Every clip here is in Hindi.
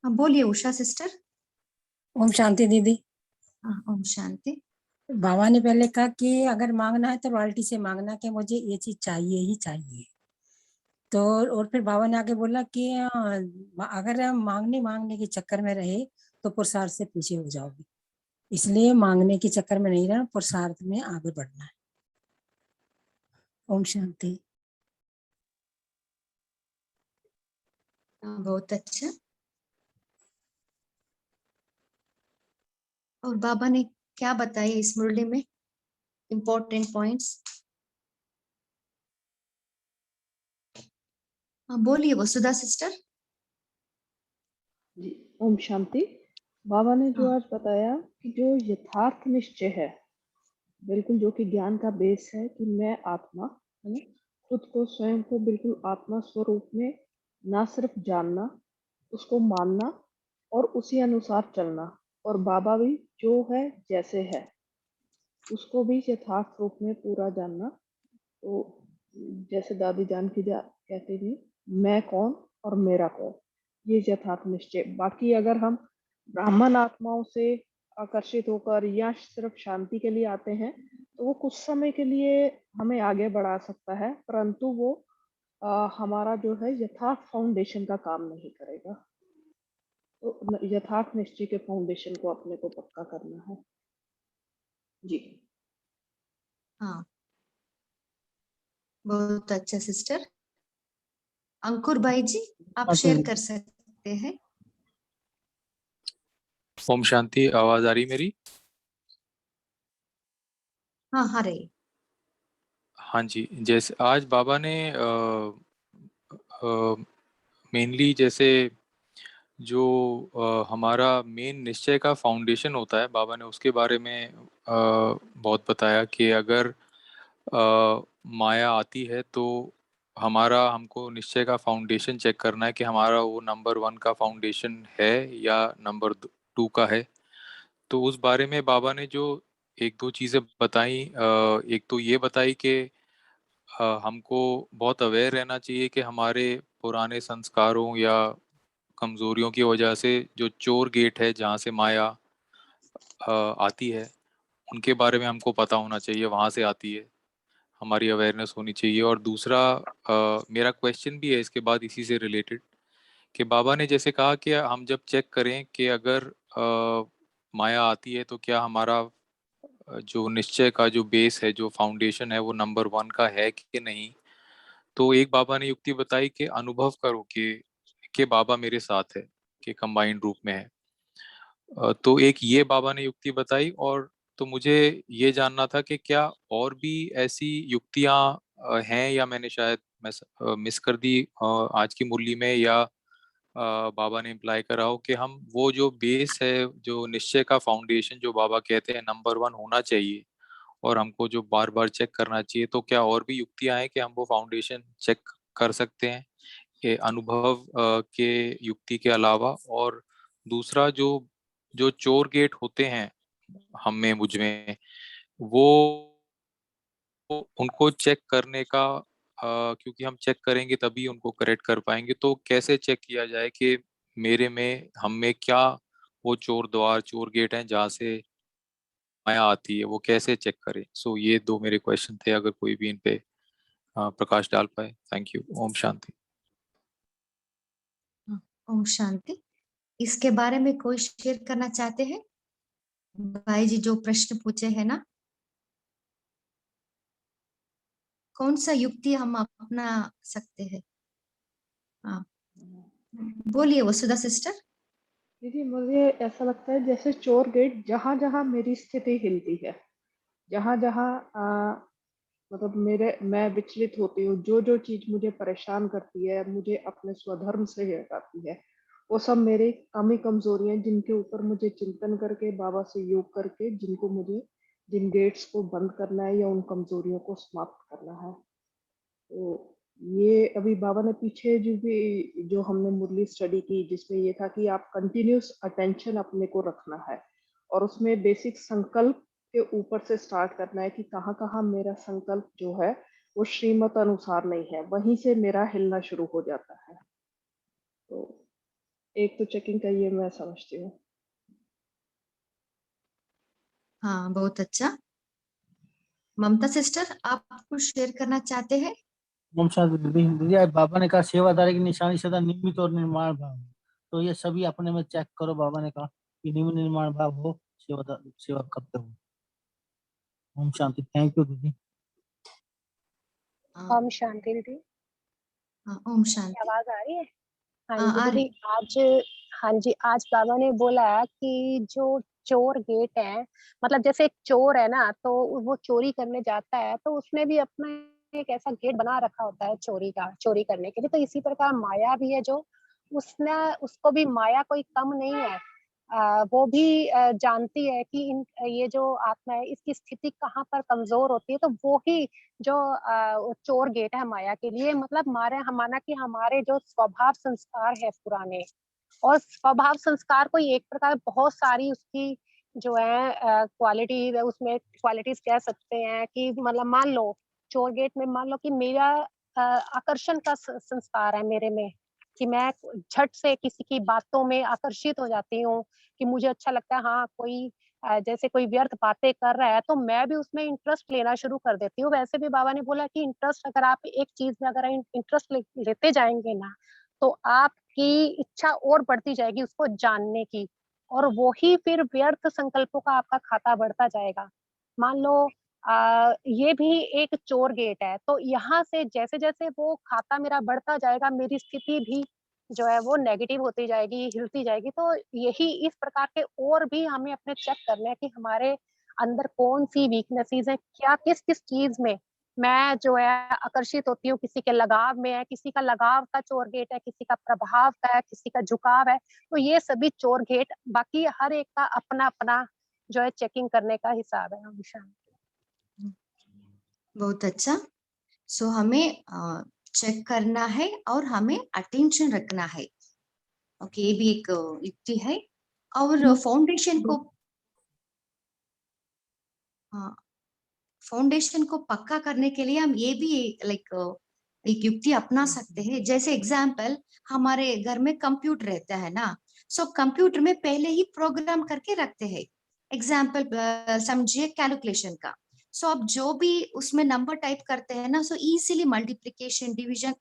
बोलिए उषा सिस्टर। ओम शांति दीदी। ओम शांति। बाबा ने पहले कहा कि अगर मांगना है तो रॉयल्टी से मांगना, कि मुझे ये चीज चाहिए ही चाहिए। तो और फिर बाबा ने आगे बोला कि अगर हम मांगने मांगने के चक्कर में रहे तो पुरुषार्थ से पीछे हो जाओगे, इसलिए मांगने के चक्कर में नहीं रहना, पुरुषार्थ में आगे बढ़ना है। ओम शांति। बहुत अच्छा। और बाबा ने क्या बताया इस मुरली में, इम्पोर्टेंट पॉइंट्स? बोलिए वसुधा सिस्टर। जी ओम शांति। बाबा ने जो हाँ। आज बताया कि जो यथार्थ निश्चय है, बिल्कुल जो कि ज्ञान का बेस है कि मैं आत्मा है ना, खुद को स्वयं को बिल्कुल आत्मा स्वरूप में ना सिर्फ जानना, उसको मानना और उसी अनुसार चलना। और बाबा भी जो है जैसे है उसको भी यथार्थ रूप में पूरा जानना। तो जैसे दादी जान की कहती थी, मैं कौन और मेरा कौन, ये यथार्थ निश्चय। बाकी अगर हम ब्राह्मण आत्माओं से आकर्षित होकर या सिर्फ शांति के लिए आते हैं तो वो कुछ समय के लिए हमें आगे बढ़ा सकता है, परंतु वो हमारा जो है यथार्थ फाउंडेशन का काम नहीं करेगा। तो यथार्थ निश्चय के फाउंडेशन को अपने को पक्का करना है। जी हाँ, बहुत अच्छा सिस्टर। अंकुर भाई जी, आप शेयर कर सकते हैं। ओम शांति। आवाज आ रही मेरी? हाँ हाँ रही। हाँ जी। जैसे आज बाबा ने मेनली जैसे जो हमारा मेन निश्चय का फाउंडेशन होता है, बाबा ने उसके बारे में बहुत बताया कि अगर माया आती है तो हमको निश्चय का फाउंडेशन चेक करना है कि हमारा वो नंबर 1 का फाउंडेशन है या नंबर 2 का है। तो उस बारे में बाबा ने जो एक दो चीज़ें बताई, एक तो ये बताई कि हमको बहुत अवेयर रहना चाहिए कि हमारे पुराने संस्कारों या कमजोरियों की वजह से जो चोर गेट है जहाँ से माया आती है, उनके बारे में हमको पता होना चाहिए, वहाँ से आती है, हमारी अवेयरनेस होनी चाहिए। और दूसरा मेरा क्वेश्चन भी है इसके बाद इसी से रिलेटेड, कि बाबा ने जैसे कहा कि हम जब चेक करें कि अगर माया आती है तो क्या हमारा जो निश्चय का जो बेस है, जो फाउंडेशन है, वो नंबर 1 का है कि नहीं। तो एक बाबा ने युक्ति बताई कि अनुभव करो कि बाबा मेरे साथ है, कि कंबाइंड रूप में है। तो एक ये बाबा ने युक्ति बताई। और तो मुझे ये जानना था कि क्या और भी ऐसी युक्तियां हैं, या मैंने शायद मिस कर दी आज की मुरली में, या बाबा ने इम्प्लाई करा हो कि हम वो जो बेस है, जो निश्चय का फाउंडेशन जो बाबा कहते हैं नंबर 1 होना चाहिए और हमको जो बार बार चेक करना चाहिए, तो क्या और भी युक्तियां हैं कि हम वो फाउंडेशन चेक कर सकते हैं कि अनुभव के युक्ति के अलावा। और दूसरा जो जो चोर गेट होते हैं हम में, मुझ में, वो उनको चेक करने का क्योंकि हम चेक करेंगे तभी उनको करेक्ट कर पाएंगे। तो कैसे चेक किया जाए कि मेरे में, हम में क्या वो चोर द्वार, चोर गेट हैं जहाँ से माया आती है, वो कैसे चेक करें। सो ये दो मेरे क्वेश्चन थे, अगर कोई भी इन पे प्रकाश डाल पाए। Thank you. ओम शांति। ओम शांति। इसके बारे में कोई शेयर करना चाहते हैं? भाई जी जो प्रश्न पूछे हैं ना, कौन सा युक्ति हम अपना सकते हैं? हाँ बोलिए वसुधा सिस्टर। दीदी, मुझे ऐसा लगता है जैसे चोर गेट जहां जहां मेरी स्थिति हिलती है, जहां जहां मतलब मेरे मैं विचलित होती हूँ, जो जो चीज मुझे परेशान करती है, मुझे अपने स्वधर्म से हटाती है, वो सब मेरी कमी कमजोरियां, जिनके ऊपर मुझे चिंतन करके बाबा से योग करके जिनको मुझे जिन गेट्स को बंद करना है या उन कमजोरियों को समाप्त करना है। तो ये अभी बाबा ने पीछे जो हमने मुरली स्टडी की जिसमें ये था कि आप कंटिन्यूस अटेंशन अपने को रखना है, और उसमें बेसिक संकल्प के ऊपर से स्टार्ट करना है कि कहाँ कहाँ मेरा संकल्प जो है वो श्रीमत अनुसार नहीं है, वहीं से मेरा हिलना शुरू हो जाता है। तो एक तो चेकिंग का ये मैं समझती हूँ। हाँ, बहुत अच्छा। ममता सिस्टर, आप कुछ शेयर करना चाहते हैं? ओम शांति। दीदी दीदी आज बाबा ने कहा सेवादारी की निशानी सदा निमित्त और निर्माण भाव है। तो ये सभी अपने में चेक करो। बाबा ने कहा कि निमित्त निर्माण भाव हो, सेवा करते हो। ओम शांति। थैंक यू दीदी। हाँ, ओम शांति दीदी। हाँ, ओम शांति। आवाज आ रही है? हाँ हाँ, जी आ रही। दीदी। हाँ जी, आज बाबा ने बोला कि जो चोर गेट है, मतलब जैसे एक चोर है ना, तो वो चोरी करने जाता है तो उसने भी अपना एक ऐसा गेट बना रखा होता है चोरी करने के लिए। तो इसी प्रकार माया भी है, जो उसको भी माया कोई कम नहीं है। वो भी जानती है कि ये जो आत्मा है इसकी स्थिति कहाँ पर कमजोर होती है। तो वो ही जो चोर गेट है माया के लिए, मतलब माना कि हमारे जो स्वभाव संस्कार है पुराने, और स्वभाव संस्कार को एक प्रकार बहुत सारी उसकी जो है क्वालिटी, उसमें क्वालिटीज कह सकते हैं कि मतलब मान लो चोर गेट में, मान लो कि मेरा आकर्षण का संस्कार है मेरे में, कि मैं झट से किसी की बातों में आकर्षित हो जाती हूँ, कि मुझे अच्छा लगता है हाँ कोई जैसे कोई व्यर्थ बातें कर रहा है तो मैं भी उसमें इंटरेस्ट लेना शुरू कर देती हूँ। वैसे भी बाबा ने बोला कि इंटरेस्ट, अगर आप एक चीज में अगर इंटरेस्ट लेते जाएंगे ना, तो आपकी इच्छा और बढ़ती जाएगी उसको जानने की, और वो ही फिर व्यर्थ संकल्पों का आपका खाता बढ़ता जाएगा। मान लो ये भी एक चोर गेट है, तो यहाँ से जैसे जैसे वो खाता मेरा बढ़ता जाएगा, मेरी स्थिति भी जो है वो नेगेटिव होती जाएगी, हिलती जाएगी। तो यही इस प्रकार के और भी हमें अपने चेक करने हैं कि हमारे अंदर कौन सी वीकनेसेस है, क्या किस किस चीज में मैं जो है आकर्षित होती हूँ। किसी के लगाव में है, किसी का लगाव का चोर गेट है, किसी का प्रभाव का है, किसी का झुकाव है। तो ये सभी चोर गेट, बाकी हर एक का अपना अपना जो है चेकिंग करने का हिसाब है हमेशा। बहुत अच्छा। सो हमें चेक करना है और हमें अटेंशन रखना है। ओके, ये भी एक युक्ति है। और फाउंडेशन को पक्का करने के लिए हम ये भी एक युक्ति अपना सकते हैं। जैसे एग्जाम्पल, हमारे घर में कंप्यूटर रहता है ना, सो कंप्यूटर में पहले ही प्रोग्राम करके रखते हैं। एग्जाम्पल समझिए कैलकुलेशन का। सो अब जो भी उसमें नंबर टाइप करते हैं ना, so easily multiplication division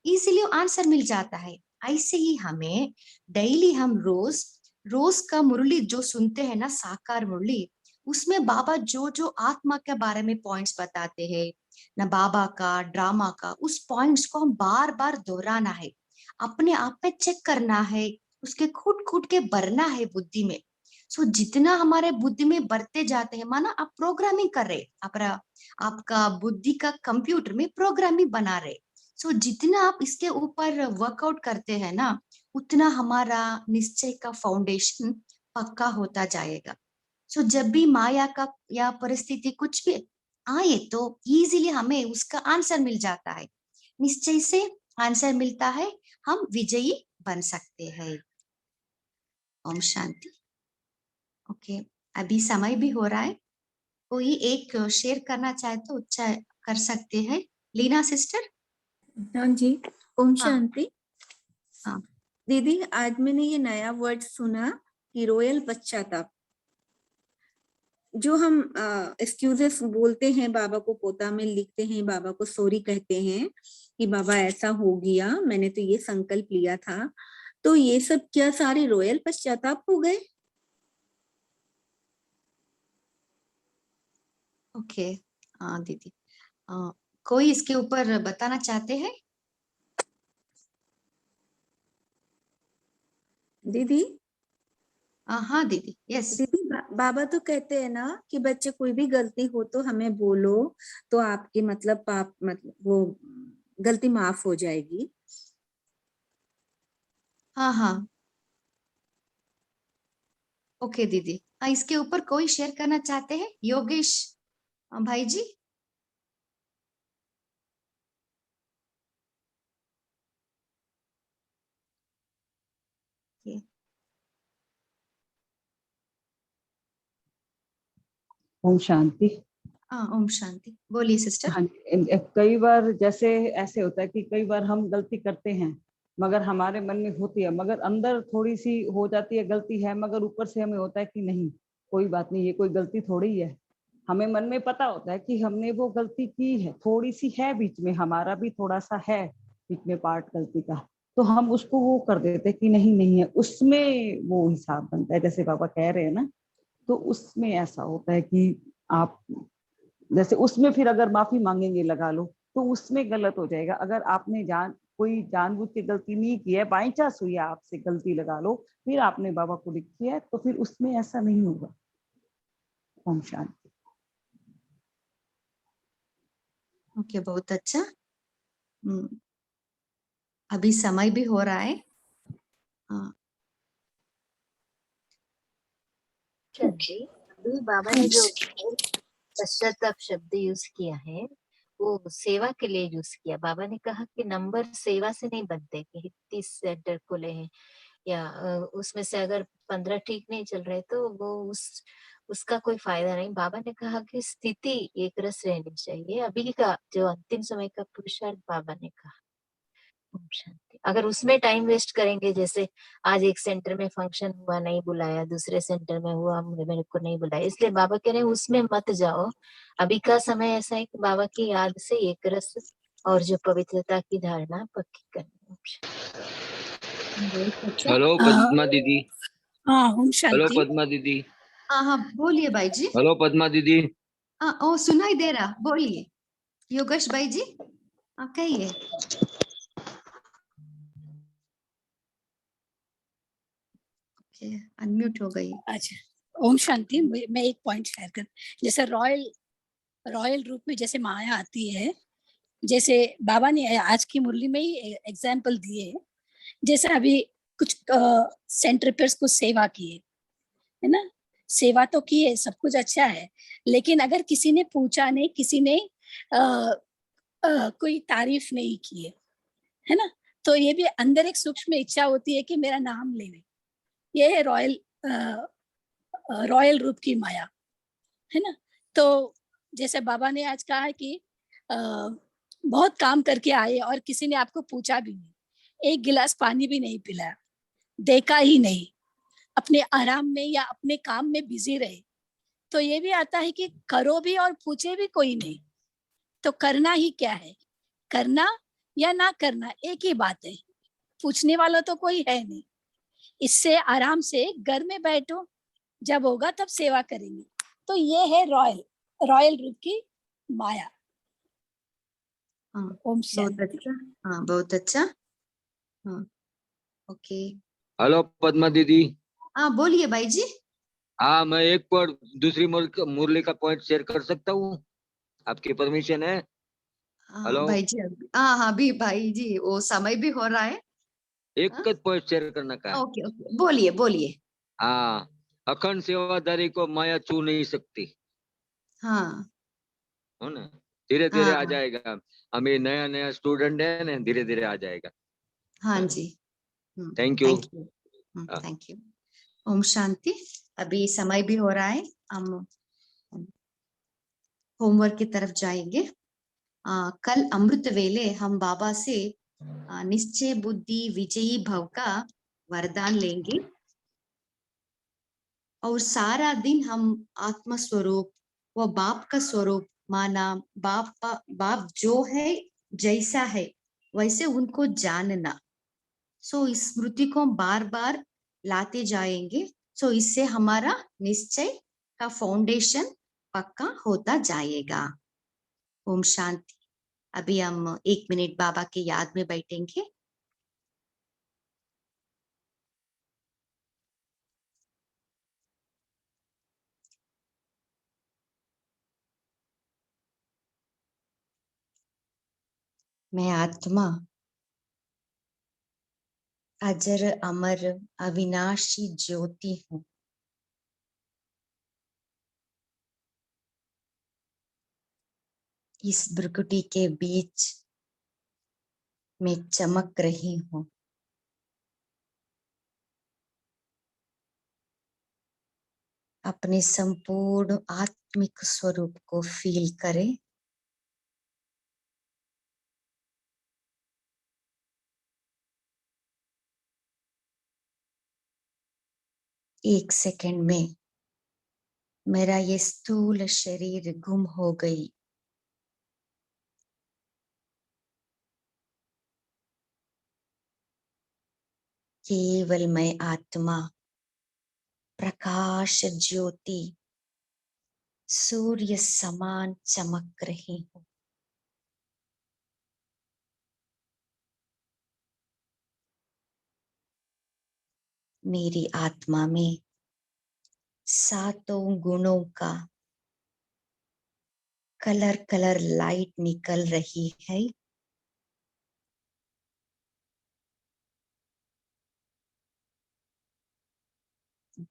easily answer मिल जाता है। ऐसे ही हमें डेली हम रोज रोज का मुरली जो सुनते हैं ना, साकार मुरली, उसमें बाबा जो जो आत्मा के बारे में पॉइंट्स बताते हैं ना, बाबा का ड्रामा का, उस पॉइंट्स को हम बार बार दोहराना है, अपने आप में चेक करना है, उसके खुद खुद के भरना है बुद्धि में। सो जितना हमारे बुद्धि में बढ़ते जाते हैं, माना आप प्रोग्रामिंग कर रहे, आपका बुद्धि का कंप्यूटर में प्रोग्रामिंग बना रहे। सो जितना आप इसके ऊपर वर्कआउट करते हैं ना, उतना हमारा निश्चय का फाउंडेशन पक्का होता जाएगा। सो जब भी माया का या परिस्थिति कुछ भी आए तो इजीली हमें उसका आंसर मिल जाता है। निश्चय से आंसर मिलता है, हम विजयी बन सकते हैं। ओम शांति। ओके, अभी समय भी हो रहा है। कोई एक शेयर करना चाहे तो अच्छा कर सकते हैं। लीना सिस्टर। हाँ जी, ओम हाँ। शांति। हाँ दीदी, आज मैंने ये नया वर्ड सुना कि रॉयल पश्चाताप। जो हम एक्सक्यूजेस बोलते हैं, बाबा को पोता में लिखते हैं, बाबा को सॉरी कहते हैं कि बाबा ऐसा हो गया, मैंने तो ये संकल्प लिया था, तो ये सब क्या सारे रॉयल पश्चाताप हो गए? ओके। हाँ दीदी, कोई इसके ऊपर बताना चाहते हैं? दीदी। हाँ दीदी, यस। दीदी, बाबा तो कहते हैं ना कि बच्चे कोई भी गलती हो तो हमें बोलो, तो आपकी मतलब पाप मतलब वो गलती माफ हो जाएगी। हाँ हाँ, ओके दीदी। इसके ऊपर कोई शेयर करना चाहते हैं? योगेश भाई जी। ओम शांति। हाँ, ओम शांति। बोलिए सिस्टर। हाँ, कई बार जैसे ऐसे होता है कि कई बार हम गलती करते हैं मगर हमारे मन में होती है, मगर अंदर थोड़ी सी हो जाती है, गलती है, मगर ऊपर से हमें होता है कि नहीं कोई बात नहीं, ये कोई गलती थोड़ी है। हमें मन में पता होता है कि हमने वो गलती की है, थोड़ी सी है बीच में, हमारा भी थोड़ा सा है बीच में पार्ट गलती का, तो हम उसको वो कर देते कि नहीं नहीं है, उसमें वो हिसाब बनता है जैसे बाबा कह रहे हैं ना। तो उसमें ऐसा होता है कि आप जैसे उसमें फिर अगर माफी मांगेंगे लगा लो तो उसमें गलत हो जाएगा। अगर आपने कोई जानबूझ के गलती नहीं की है, बाई चांस हुई है आपसे गलती लगा लो, फिर आपने बाबा को लिखी है, तो फिर उसमें ऐसा नहीं होगा। ओम शांति। ओके, बहुत अच्छा। अभी समय भी हो रहा है। हाँ जी, अभी बाबा ने जो पश्चाताप शब्द यूज किया है वो सेवा के लिए यूज किया। बाबा ने कहा कि नंबर सेवा से नहीं बनते कि 30 सेंटर खुले हैं या उसमें से अगर 15 ठीक नहीं चल रहे तो वो उसका कोई फायदा नहीं। बाबा ने कहा कि स्थिति एक रस रहनी चाहिए। अभी का जो अंतिम समय का पुरुषार्थ बाबा ने कहा। ओम शांति। अगर उसमें टाइम वेस्ट करेंगे, जैसे आज एक सेंटर में फंक्शन हुआ नहीं बुलाया, दूसरे सेंटर में हुआ मेरे को नहीं बुलाया, इसलिए बाबा कह रहे हैं उसमें मत जाओ। अभी का समय ऐसा है कि बाबा की याद से एक रस और जो पवित्रता की धारणा पक्की करनी। ओम शांति। हेलो पद्मा दीदी। हाँ ओम हेलो शांति। पद्मा दीदी। हाँ, बोलिए भाई जी। हेलो पद्मा दीदी। ओ सुनाई दे रहा, बोलिए योगेश भाई जी। कहिए। अनम्यूट हो गई। अच्छा, ओम शांति। मैं एक पॉइंट शेयर कर, जैसे रॉयल रूप में जैसे माया आती है, जैसे बाबा ने आज की मुरली में ही एग्जाम्पल दिए, जैसे अभी कुछ सेंटर पर कुछ सेवा किए है ना, सेवा तो की है, सब कुछ अच्छा है, लेकिन अगर किसी ने पूछा नहीं, किसी ने कोई तारीफ नहीं की है ना, तो ये भी अंदर एक सूक्ष्म इच्छा होती है कि मेरा नाम लेवे। ये है रॉयल रूप की माया, है ना। तो जैसे बाबा ने आज कहा है कि बहुत काम करके आए और किसी ने आपको पूछा भी नहीं, एक गिलास पानी भी नहीं पिलाया, देखा ही नहीं, अपने आराम में या अपने काम में बिजी रहे, तो ये भी आता है कि करो भी और पूछे भी कोई नहीं, तो करना ही क्या है, करना या ना करना एक ही बात है, पूछने वाला तो कोई है नहीं। इससे आराम से घर में बैठो, जब होगा तब सेवा करेंगे। तो ये है रॉयल रूप की माया। हाँ, ओम बहुत शांति। अच्छा। हाँ, बहुत अच्छा। हाँ, ओके। हेलो पद्मा दीदी। हाँ, बोलिए भाई जी। हाँ, मैं एक पर दूसरी मुरली का पॉइंट शेयर कर सकता हूँ, आपकी परमिशन है? हेलो। भाई जी हाँ अभी भाई जी वो समय भी हो रहा है। एक पॉइंट शेयर करना का है। ओके ओके, बोलिए बोलिए। हाँ, अखंड सेवादारी को माया छू नहीं सकती, हाँ हो ना। धीरे धीरे आ हाँ जाएगा, हमें नया नया स्टूडेंट है ना, धीरे धीरे आ जाएगा। हाँ जी। Thank you. Thank you. Thank you. Om Shanti. अभी समय भी हो रहा है, हम होमवर्क की तरफ जाएंगे। कल अमृत वेले हम बाबा से निश्चय बुद्धि विजयी भव का वरदान लेंगे और सारा दिन हम आत्म स्वरूप व बाप का स्वरूप माना, बाप जो है जैसा है वैसे उनको जानना। सो इस स्मृति को बार बार लाते जाएंगे, सो इससे हमारा निश्चय का फाउंडेशन पक्का होता जाएगा। ओम शांति। अभी हम 1 मिनट बाबा के याद में बैठेंगे। मैं आत्मा अजर अमर अविनाशी ज्योति हूँ। इस भ्रुकुटी के बीच में चमक रही हूँ। अपने संपूर्ण आत्मिक स्वरूप को फील करें। 1 सेकंड में मेरा ये स्थूल शरीर गुम हो गई। केवल मैं आत्मा, प्रकाश ज्योति, सूर्य समान चमक रही हूँ। मेरी आत्मा में 7 गुणों का कलर लाइट निकल रही है।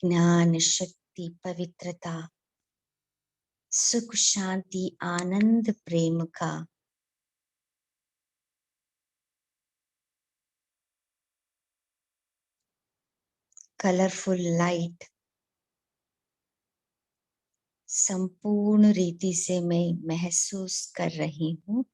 ज्ञान, शक्ति, पवित्रता, सुख, शांति, आनंद, प्रेम का कलरफुल लाइट संपूर्ण रीति से मैं महसूस कर रही हूँ।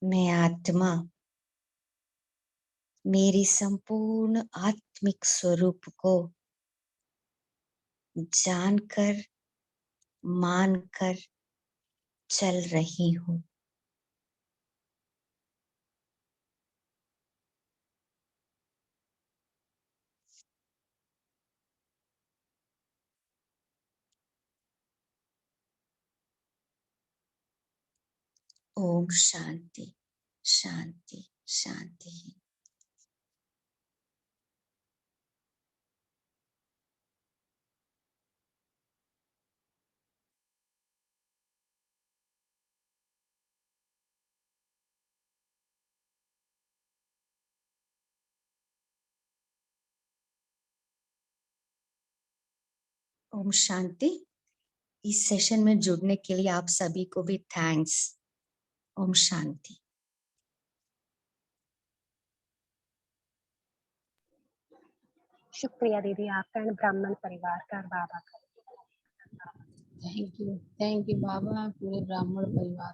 मैं आत्मा मेरी संपूर्ण आत्मिक स्वरूप को जानकर, मानकर चल रही हूँ। ओम शांति, शांति, शांति। ओम शांति। इस सेशन में जुड़ने के लिए आप सभी को भी थैंक्स। ओम शांति। शुक्रिया दीदी आपका एंड ब्राह्मण परिवार का और बाबा का। थैंक यू बाबा, पूरे ब्राह्मण परिवार